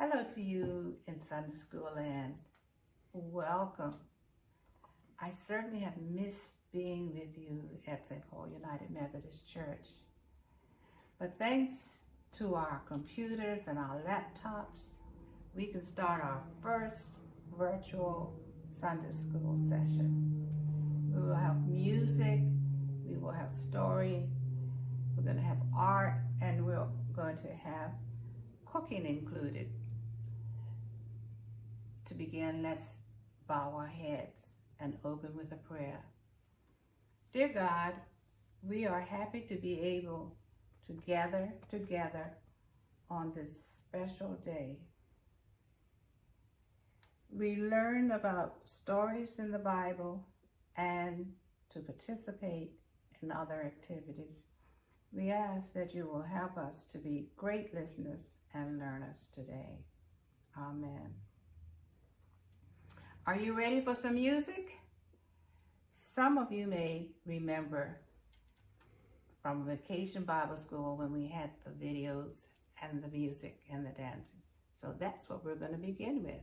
Hello to you in Sunday School and welcome. I certainly have missed being with you at St. Paul United Methodist Church. But thanks to our computers and our laptops, we can start our first virtual Sunday School session. We will have music, we will have story, we're going to have art, and we're going to have cooking included. To begin, let's bow our heads and open with a prayer. Dear God, we are happy to be able to gather together on this special day. We learn about stories in the Bible and to participate in other activities. We ask that you will help us to be great listeners and learners today. Amen. Are you ready for some music? Some of you may remember from Vacation Bible School when we had the videos and the music and the dancing. So that's what we're going to begin with.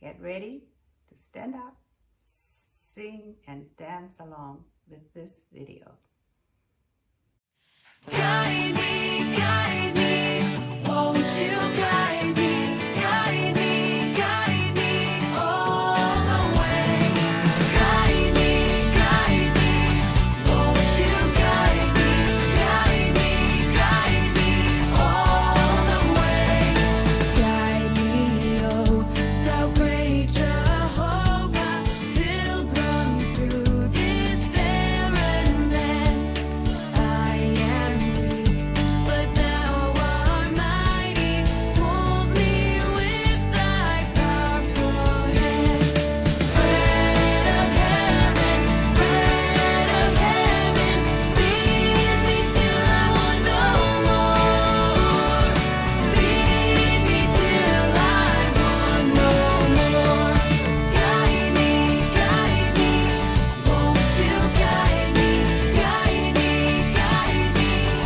Get ready to stand up, sing, and dance along with this video. Guide me, won't you guide me, guide me all the way. Guide me, won't you guide me all the way. Guide me, oh, thou great Jehovah, pilgrim through this barren land. I am weak, but thou art mighty. Hold me with thy powerful hand. Bread of heaven, feed me till I want no more. Feed me till I want no more. Guide me, won't you guide me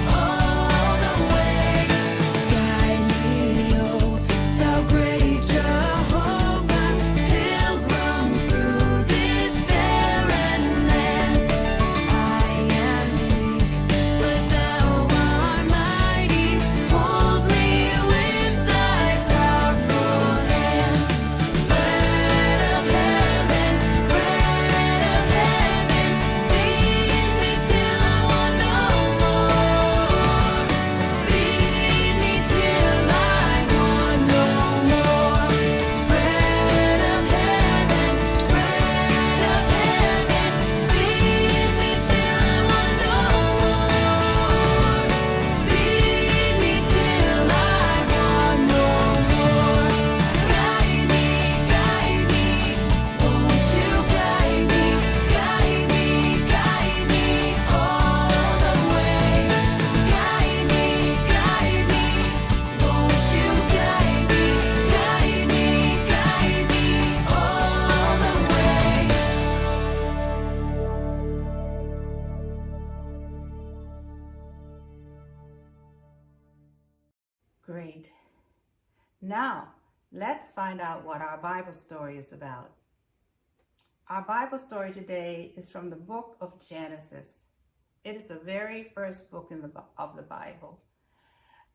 all the way. Guide me, oh, thou great Jehovah, pilgrim through this barren land. I am weak, but thou art mighty. Hold me with thy powerful hand. Bread of heaven, feed me till I want no more. Feed me till I want no more. Bread of heaven, feed me till I want no more. Feed me till I want no more. Guide me, won't you guide me all the way. Guide me, won't you guide me all the way. Great. Now, let's find out what our Bible story is about. Our Bible story today is from the book of Genesis. It is the very first book of the Bible.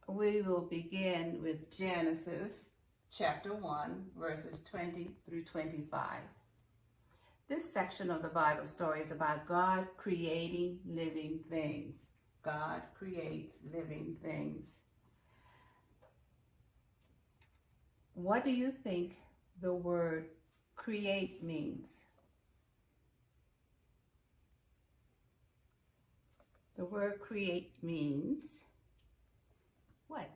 We will begin with Genesis chapter 1, verses 20 through 25. This section of the Bible story is about God creating living things. God creates living things. What do you think the word create means? The word create means what?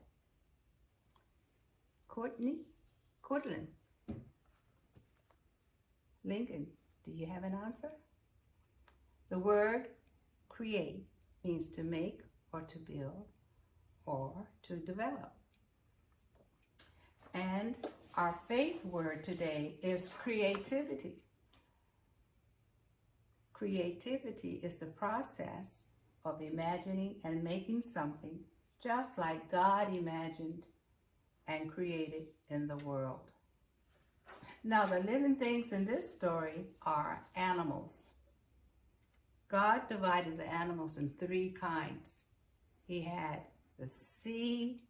Courtney? Cortland? Lincoln, do you have an answer? The word create means to make or to build or to develop. And our faith word today is creativity. Creativity is the process of imagining and making something just like God imagined and created in the world. Now, the living things in this story are animals. God divided the animals in three kinds. He had the sea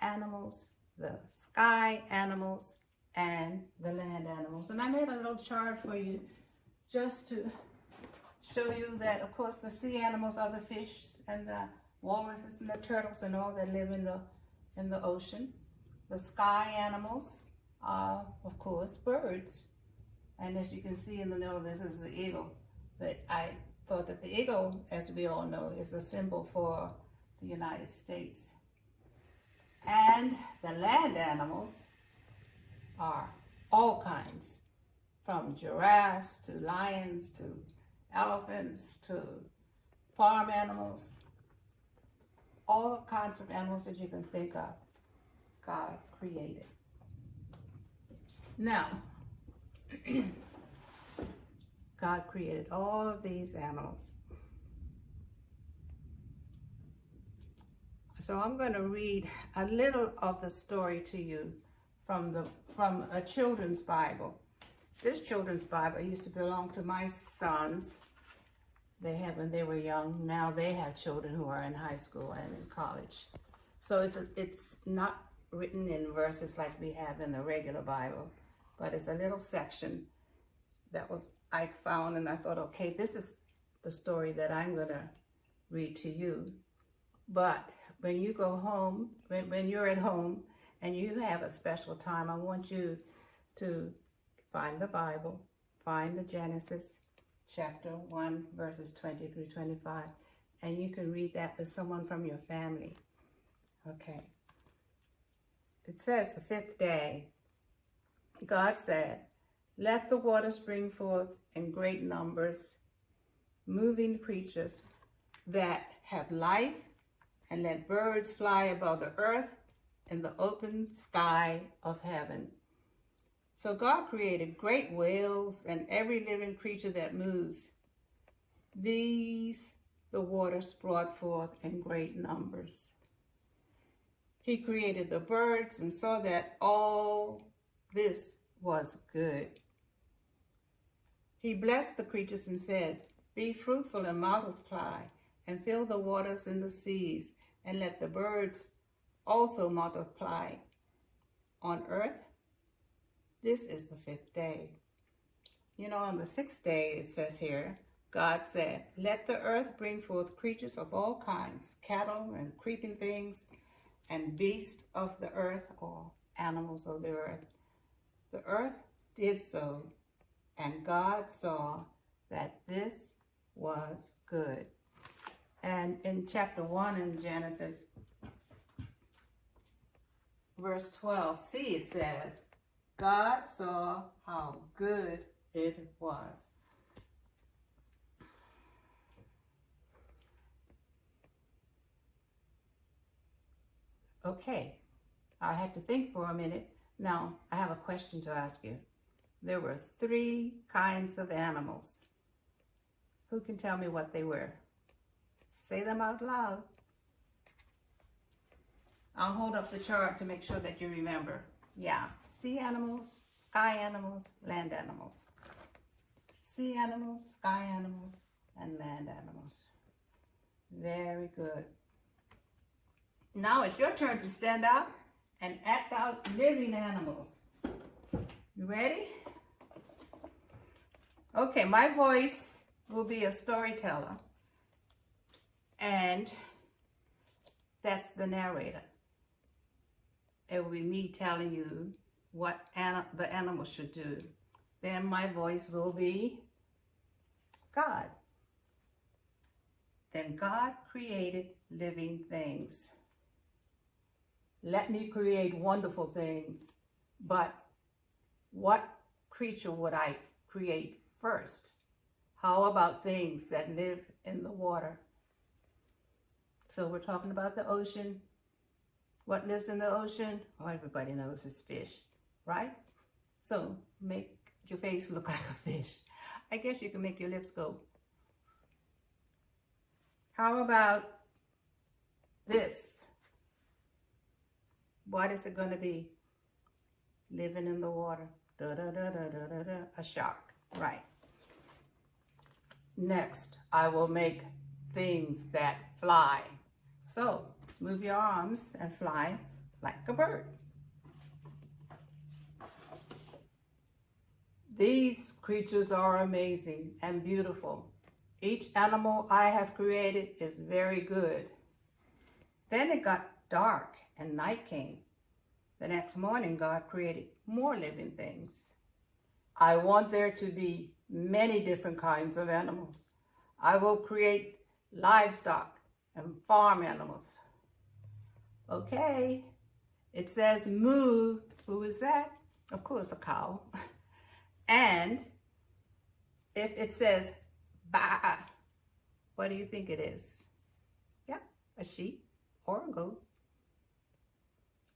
animals, the sky animals, and the land animals. And I made a little chart for you just to show you that, of course, the sea animals are the fish and the walruses and the turtles and all that live in the ocean. The sky animals are, of course, birds. And as you can see in the middle, this is the eagle. That I thought that the eagle, as we all know, is a symbol for the United States. And the land animals are all kinds, from giraffes to lions to elephants to farm animals. All kinds of animals that you can think of, God created. Now, God created all of these animals. So I'm going to read a little of the story to you from a children's Bible. This children's Bible used to belong to my sons. They had when they were young. Now they have children who are in high school and in college. So it's not written in verses like we have in the regular Bible, but it's a little section that I found, and I thought, okay, this is the story that I'm going to read to you. But when you go home, when you're at home and you have a special time, I want you to find the Bible, find the Genesis chapter 1, verses 20 through 25, and you can read that with someone from your family. Okay. It says, the fifth day, God said, let the waters bring forth in great numbers moving creatures that have life, and let birds fly above the earth in the open sky of heaven. So God created great whales and every living creature that moves. These the waters brought forth in great numbers. He created the birds and saw that all this was good. He blessed the creatures and said, be fruitful and multiply, and fill the waters in the seas, and let the birds also multiply on earth. This is the fifth day. You know, on the sixth day, it says here, God said, let the earth bring forth creatures of all kinds, cattle and creeping things, and beasts of the earth, or animals of the earth. The earth did so, and God saw that this was good. And in chapter 1 in Genesis, verse 12, see, it says, God saw how good it was. Okay, I had to think for a minute. Now, I have a question to ask you. There were 3 kinds of animals. Who can tell me what they were? Say them out loud. I'll hold up the chart to make sure that you remember. Yeah, sea animals, sky animals, land animals. Sea animals, sky animals, and land animals. Very good. Now it's your turn to stand up and act out living animals. You ready? Okay, my voice will be a storyteller, and that's the narrator. It will be me telling you what the animal should do. Then my voice will be God. Then God created living things. Let me create wonderful things, but what creature would I create first? How about things that live in the water? So we're talking about the ocean. What lives in the ocean? Oh, everybody knows it's fish, right? So make your face look like a fish. I guess you can make your lips go. How about this? What is it going to be? Living in the water. Da, da, da, da, da, da, da. A shark. Right. Next, I will make things that fly. So, move your arms and fly like a bird. These creatures are amazing and beautiful. Each animal I have created is very good. Then it got dark and night came. The next morning, God created more living things. I want there to be many different kinds of animals. I will create livestock and farm animals. Okay, it says moo. Who is that? Of course, a cow. And if it says ba, what do you think it is? Yeah, a sheep or a goat.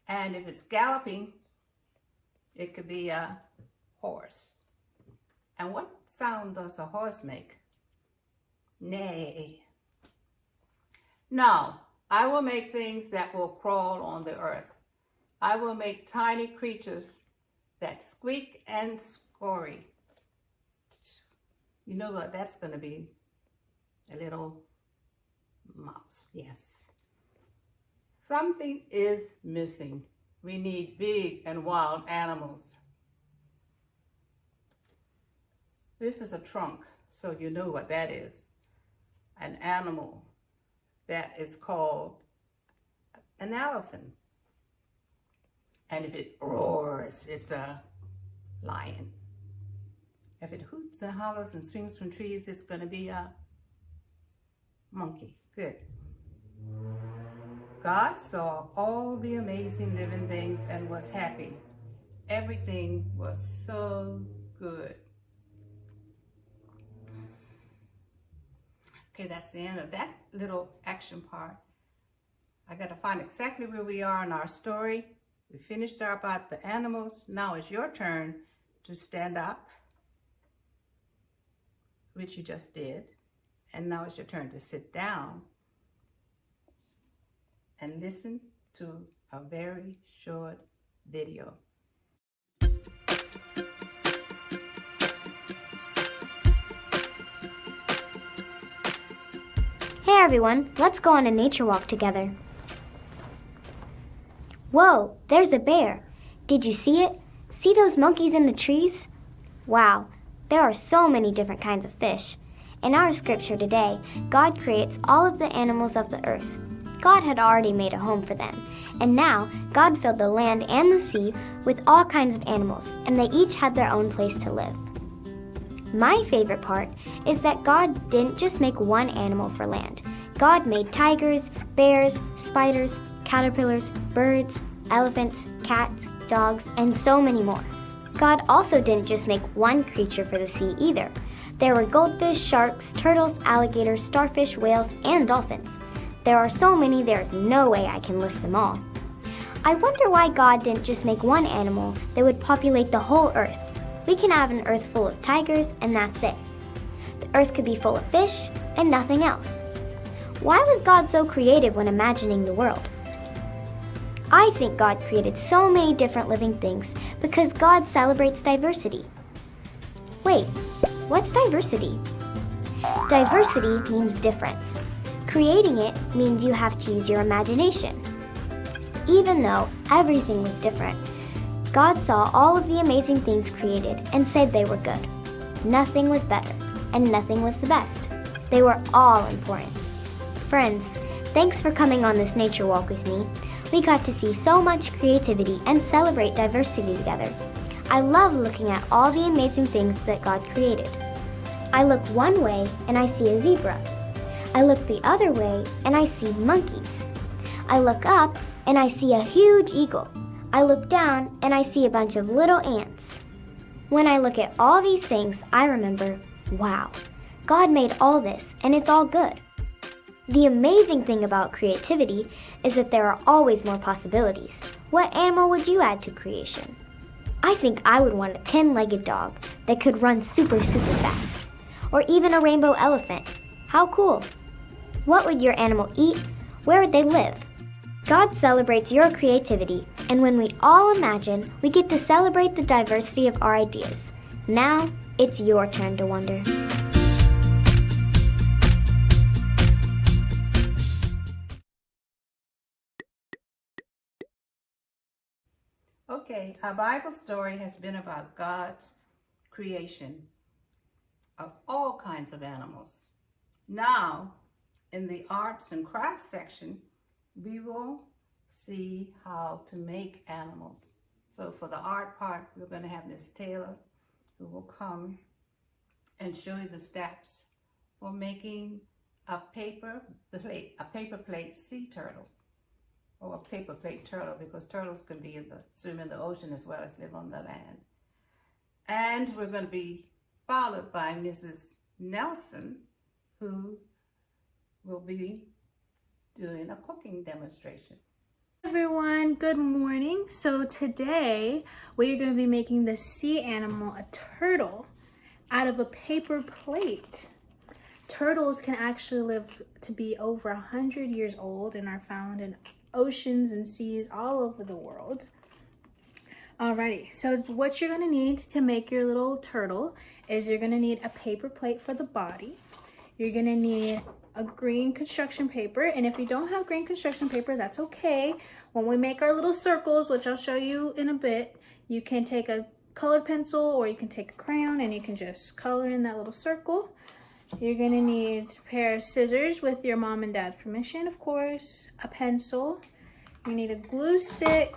And if it's galloping, it could be a horse. And what sound does a horse make? Neigh. Now, I will make things that will crawl on the earth. I will make tiny creatures that squeak and scurry. You know what that's going to be? A little mouse, yes. Something is missing. We need big and wild animals. This is a trunk, so you know what that is. An animal that is called an elephant. And if it roars, it's a lion. If it hoots and hollers and swings from trees, it's going to be a monkey. Good. God saw all the amazing living things and was happy. Everything was so good. Okay, that's the end of that little action part. I got to find exactly where we are in our story. We finished about the animals. Now it's your turn to stand up, which you just did. And now it's your turn to sit down and listen to a very short video. Hey everyone, let's go on a nature walk together. Whoa, there's a bear. Did you see it? See those monkeys in the trees? Wow, there are so many different kinds of fish. In our scripture today, God creates all of the animals of the earth. God had already made a home for them, and now God filled the land and the sea with all kinds of animals, and they each had their own place to live. My favorite part is that God didn't just make one animal for land. God made tigers, bears, spiders, caterpillars, birds, elephants, cats, dogs, and so many more. God also didn't just make one creature for the sea either. There were goldfish, sharks, turtles, alligators, starfish, whales, and dolphins. There are so many there's no way I can list them all. I wonder why God didn't just make one animal that would populate the whole earth. We can have an earth full of tigers and that's it. The earth could be full of fish and nothing else. Why was God so creative when imagining the world? I think God created so many different living things because God celebrates diversity. Wait, what's diversity? Diversity means difference. Creating it means you have to use your imagination. Even though everything was different, God saw all of the amazing things created and said they were good. Nothing was better, and nothing was the best. They were all important. Friends, thanks for coming on this nature walk with me. We got to see so much creativity and celebrate diversity together. I love looking at all the amazing things that God created. I look one way and I see a zebra. I look the other way and I see monkeys. I look up and I see a huge eagle. I look down and I see a bunch of little ants. When I look at all these things, I remember, wow, God made all this and it's all good. The amazing thing about creativity is that there are always more possibilities. What animal would you add to creation? I think I would want a 10-legged dog that could run super fast. Or even a rainbow elephant. How cool! What would your animal eat? Where would they live? God celebrates your creativity, and when we all imagine, we get to celebrate the diversity of our ideas. Now, it's your turn to wonder. Okay, our Bible story has been about God's creation of all kinds of animals. Now, in the arts and crafts section, we will see how to make animals. So for the art part, we're going to have Miss Taylor, who will come and show you the steps for making a paper plate sea turtle, or a paper plate turtle, because turtles can swim in the ocean as well as live on the land. And we're going to be followed by Mrs. Nelson, who will be doing a cooking demonstration. Everyone, good morning. So today we are going to be making the sea animal, a turtle, out of a paper plate. Turtles can actually live to be over 100 years old and are found in oceans and seas all over the world. Alrighty, so what you're going to need to make your little turtle is you're going to need a paper plate for the body. You're going to need a green construction paper, and if you don't have green construction paper, that's okay. When we make our little circles, which I'll show you in a bit, you can take a colored pencil or you can take a crayon and you can just color in that little circle. You're gonna need a pair of scissors with your mom and dad's permission, of course, a pencil. You need a glue stick,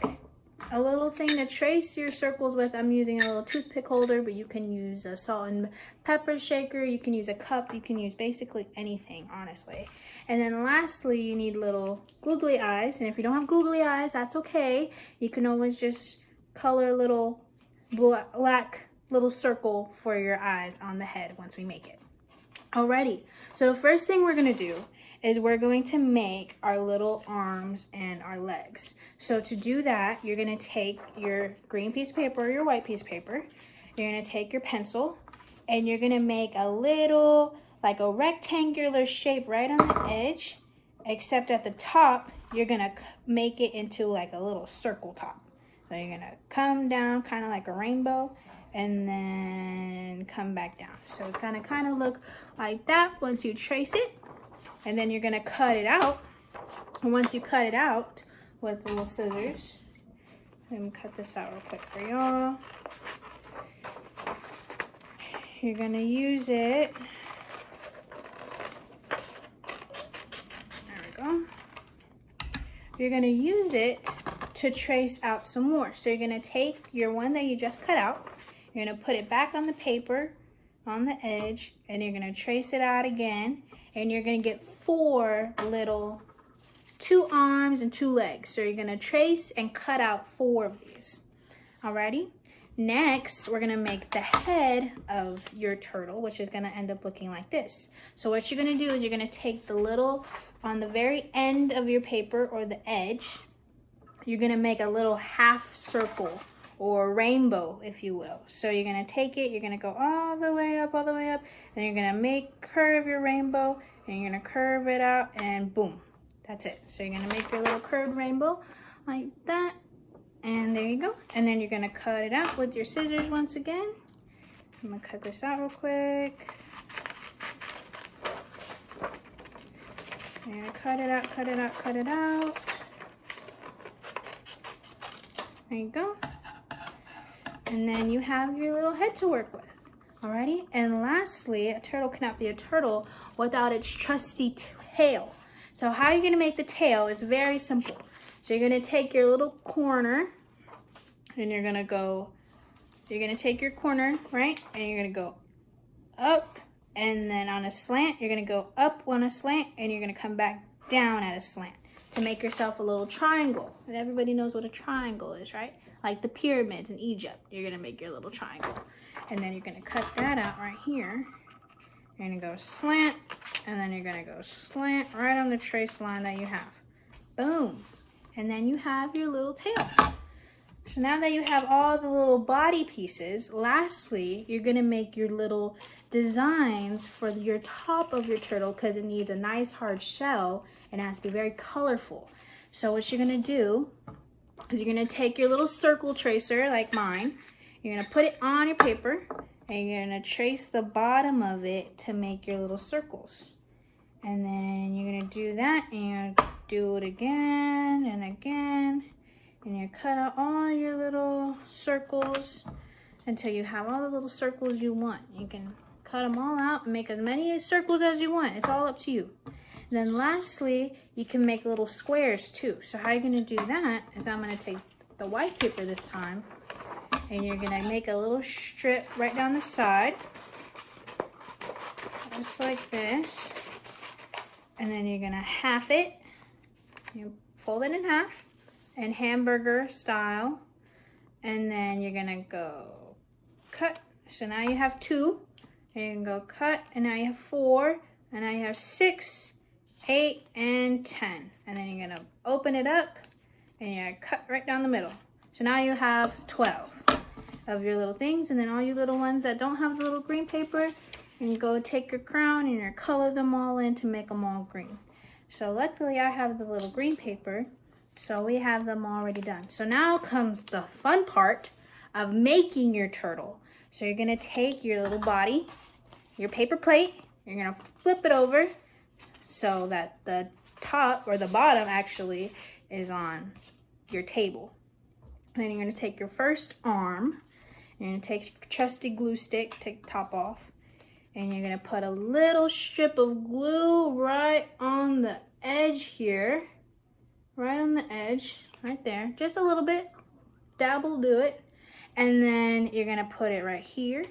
a little thing to trace your circles with. I'm using a little toothpick holder, but you can use a salt and pepper shaker, you can use a cup, you can use basically anything, honestly. And then lastly, you need little googly eyes, and if you don't have googly eyes, that's okay. You can always just color a little black little circle for your eyes on the head once we make it. Alrighty, so the first thing we're gonna do is we're going to make our little arms and our legs. So to do that, you're gonna take your green piece of paper or your white piece of paper. You're gonna take your pencil and you're gonna make a little, like a rectangular shape right on the edge, except at the top, you're gonna make it into like a little circle top. So you're gonna come down kind of like a rainbow and then come back down. So it's gonna kind of look like that once you trace it. And then you're gonna cut it out. And once you cut it out with little scissors, let me cut this out real quick for y'all. You're gonna use it. There we go. You're gonna use it to trace out some more. So you're gonna take your one that you just cut out, you're gonna put it back on the paper on the edge, and you're gonna trace it out again, and you're gonna get 4 little 2 arms and 2 legs. So you're gonna trace and cut out 4 of these. Alrighty. Next, we're gonna make the head of your turtle, which is gonna end up looking like this. So what you're gonna do is you're gonna take the little, on the very end of your paper or the edge, you're gonna make a little half circle or rainbow, if you will. So you're gonna take it, you're gonna go all the way up, then you're gonna curve your rainbow, and you're gonna curve it out, and boom, that's it. So you're gonna make your little curved rainbow like that, and there you go. And then you're gonna cut it out with your scissors once again. I'm gonna cut this out real quick. You're gonna cut it out, cut it out, cut it out. There you go. And then you have your little head to work with. Alrighty, and lastly, a turtle cannot be a turtle without its trusty tail. So how you're gonna make the tail is very simple. So you're gonna take your little corner, and you're gonna take your corner, right? And you're gonna go up, and then on a slant, you're gonna go up on a slant, and you're gonna come back down at a slant to make yourself a little triangle. And everybody knows what a triangle is, right? Like the pyramids in Egypt, you're gonna make your little triangle. And then you're gonna cut that out right here. You're gonna go slant, and then you're gonna go slant right on the trace line that you have. Boom. And then you have your little tail. So now that you have all the little body pieces, lastly, you're gonna make your little designs for your top of your turtle, because it needs a nice hard shell and it has to be very colorful. So what you're gonna do is you're gonna take your little circle tracer like mine. You're gonna put it on your paper and you're gonna trace the bottom of it to make your little circles. And then you're gonna do that and you're gonna do it again and again. And you cut out all your little circles until you have all the little circles you want. You can cut them all out and make as many circles as you want. It's all up to you. And then lastly, you can make little squares too. So how you're gonna do that is I'm gonna take the white paper this time and you're gonna make a little strip right down the side. Just like this. And then you're gonna half it. You fold it in half and hamburger style. And then you're gonna go cut. So now you have 2. And you can go cut, and now you have 4, and now you have 6, 8, and 10. And then you're gonna open it up, and you're gonna cut right down the middle. So now you have 12 of your little things, and then all you little ones that don't have the little green paper, you can go take your crown and you color them all in to make them all green. So luckily I have the little green paper, so we have them already done. So now comes the fun part of making your turtle. So you're gonna take your little body, your paper plate, you're gonna flip it over so that the top or the bottom actually is on your table. And then you're gonna take your first arm, you're gonna take your trusty glue stick, take the top off, and you're gonna put a little strip of glue right on the edge here, right on the edge, right there, just a little bit, dab will do it. And then you're gonna put it right here.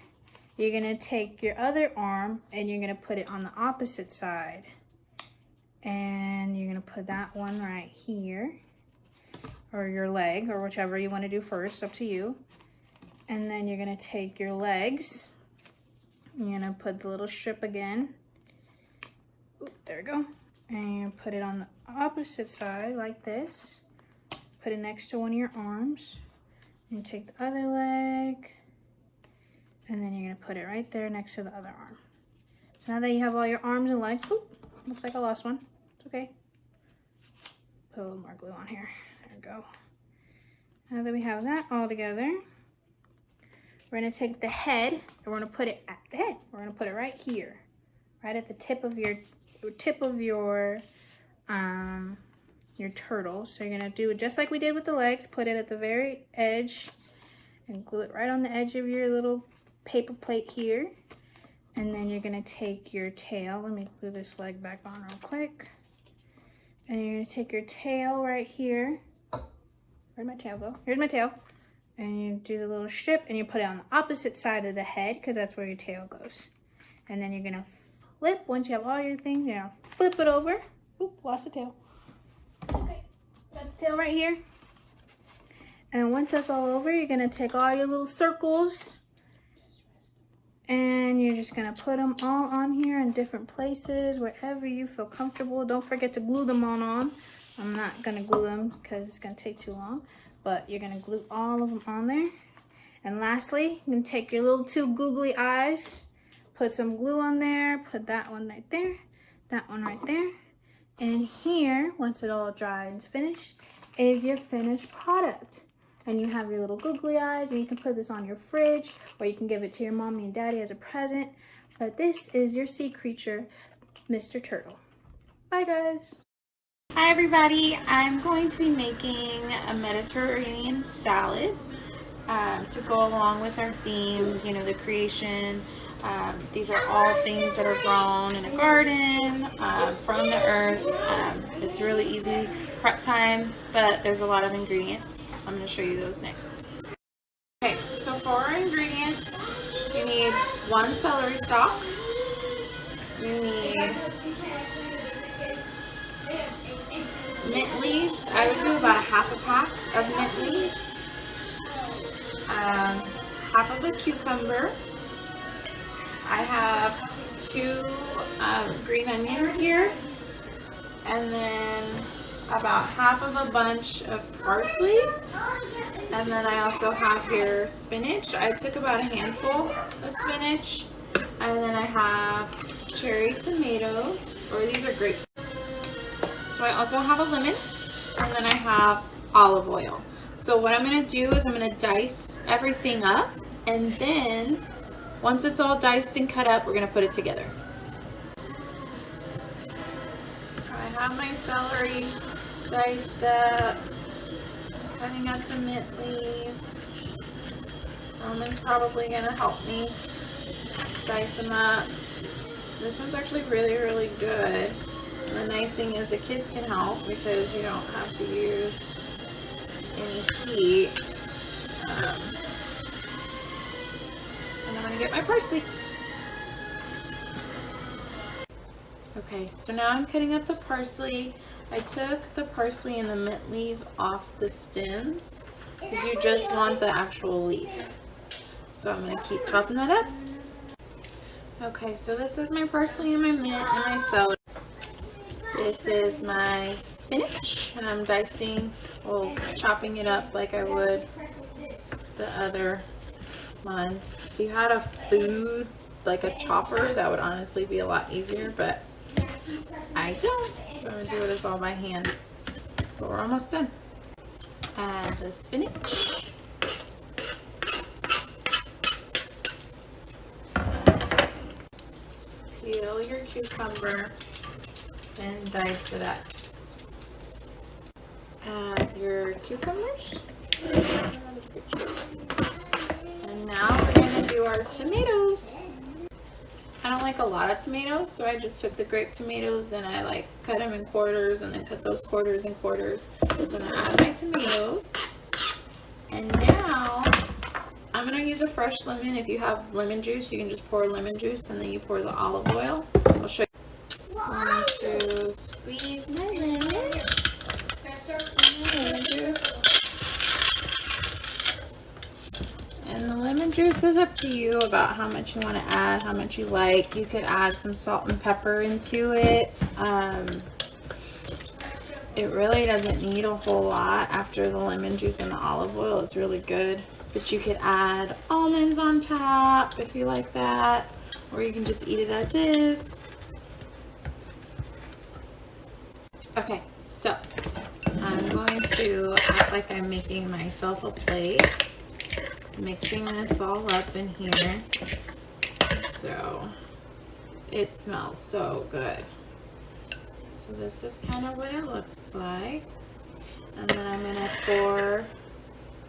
You're gonna take your other arm and you're gonna put it on the opposite side. And you're gonna put that one right here, or your leg, or whichever you wanna do first, up to you. And then you're gonna take your legs. You're gonna put the little strip again. Ooh, there we go. And you put it on the opposite side like this. Put it next to one of your arms. And take the other leg, and then you're gonna put it right there next to the other arm. So now that you have all your arms and legs, oop, looks like I lost one. It's okay. Put a little more glue on here. There we go. Now that we have that all together, we're gonna take the head and we're gonna put it at the head. We're gonna put it right here, right at the tip of your turtle. So you're gonna do it just like we did with the legs. Put it at the very edge and glue it right on the edge of your little paper plate here. And then you're gonna take your tail. Let me glue this leg back on real quick. And you're gonna take your tail right here. Where'd my tail go? Here's my tail. And you do the little strip and you put it on the opposite side of the head because that's where your tail goes. And then you're gonna flip, once you have all your things, you're gonna flip it over. Oop, lost the tail. Okay, got the tail right here. And once that's all over, you're gonna take all your little circles and you're just gonna put them all on here in different places, wherever you feel comfortable. Don't forget to glue them on. I'm not gonna glue them because it's gonna take too long, but you're gonna glue all of them on there. And lastly, you're gonna take your little 2 googly eyes, put some glue on there, put that one right there, that one right there. And here, once it all dries and finished, is your finished product. And you have your little googly eyes, and you can put this on your fridge, or you can give it to your mommy and daddy as a present. But this is your sea creature, Mr. Turtle. Bye, guys. Hi everybody, I'm going to be making a Mediterranean salad to go along with our theme, you know, the creation. These are all things that are grown in a garden, from the earth. It's really easy prep time, but there's a lot of ingredients. I'm going to show you those next. Okay, so for our ingredients, you need 1 celery stalk, you need mint leaves. I would do about 1/2 pack of mint leaves, half of a cucumber. I have 2 green onions here, and then about half of a bunch of parsley, and then I also have here spinach. I took about a handful of spinach, and then I have cherry tomatoes, or these are grapes. So I also have a lemon, and then I have olive oil. So what I'm gonna do is I'm gonna dice everything up, and then once it's all diced and cut up, we're gonna put it together. I have my celery diced up, cutting up the mint leaves. Roman's probably gonna help me dice them up. This one's actually really, really good. And the nice thing is the kids can help because you don't have to use any heat. And I'm gonna get my parsley. Okay, so now I'm cutting up the parsley. I took the parsley and the mint leaf off the stems because you just want the actual leaf. So I'm gonna keep chopping that up. Okay, so this is my parsley and my mint and my celery. This is my spinach, and I'm dicing, well, chopping it up like I would the other ones. If you had a food, like a chopper, that would honestly be a lot easier, but I don't. So I'm gonna do this all by hand. But we're almost done. Add the spinach. Peel your cucumber and dice it up. Add your cucumbers. And now we're gonna do our tomatoes. I don't like a lot of tomatoes, so I just took the grape tomatoes and I like cut them in quarters and then cut those quarters in quarters. So I'm gonna add my tomatoes. And now I'm gonna use a fresh lemon. If you have lemon juice, you can just pour lemon juice and then you pour the olive oil. I'll show you. I'm going to squeeze my lemon. Lemon juice. And the lemon juice is up to you about how much you want to add, how much you like. You could add some salt and pepper into it. It really doesn't need a whole lot after the lemon juice and the olive oil. It's really good. But you could add almonds on top if you like that, or you can just eat it as is. Okay, so I'm going to act like I'm making myself a plate. Mixing this all up in here. So it smells so good. So this is kind of what it looks like. And then I'm gonna pour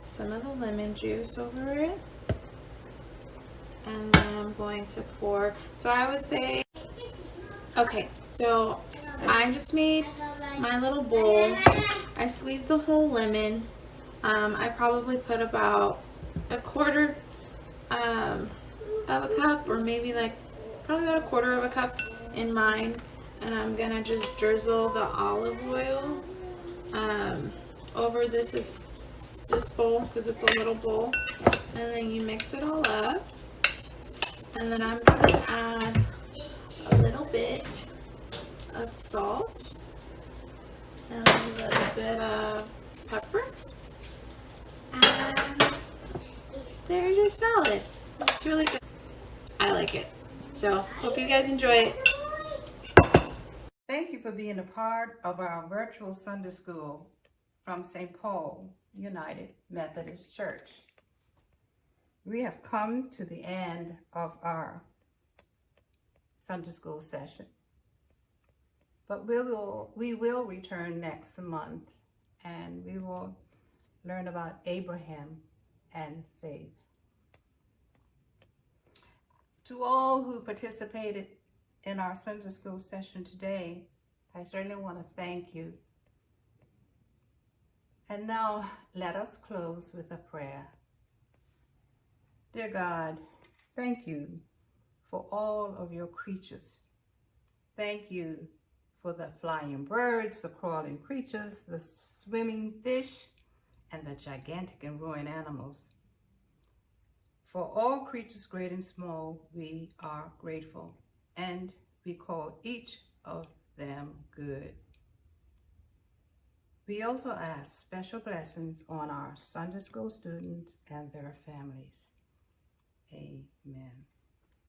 some of the lemon juice over it. And then I'm going to pour, so I would say, okay, so I just made my little bowl. I squeezed the whole lemon. I probably put about a quarter of a cup, or maybe like probably about a quarter of a cup in mine, and I'm gonna just drizzle the olive oil over this bowl because it's a little bowl, and then you mix it all up, and then I'm gonna add a little bit of salt and a little bit of pepper, and there's your salad. It's really good. I like it. So hope you guys enjoy it. Thank you for being a part of our virtual Sunday school from St. Paul United Methodist Church. We have come to the end of our Sunday school session, but we will return next month, and we will learn about Abraham and faith. To all who participated in our Sunday school session today, I certainly want to thank you. And now let us close with a prayer. Dear God, thank you for all of your creatures. Thank you for the flying birds, the crawling creatures, the swimming fish, and the gigantic and roaring animals. For all creatures great and small, we are grateful, and we call each of them good. We also ask special blessings on our Sunday school students and their families. Amen.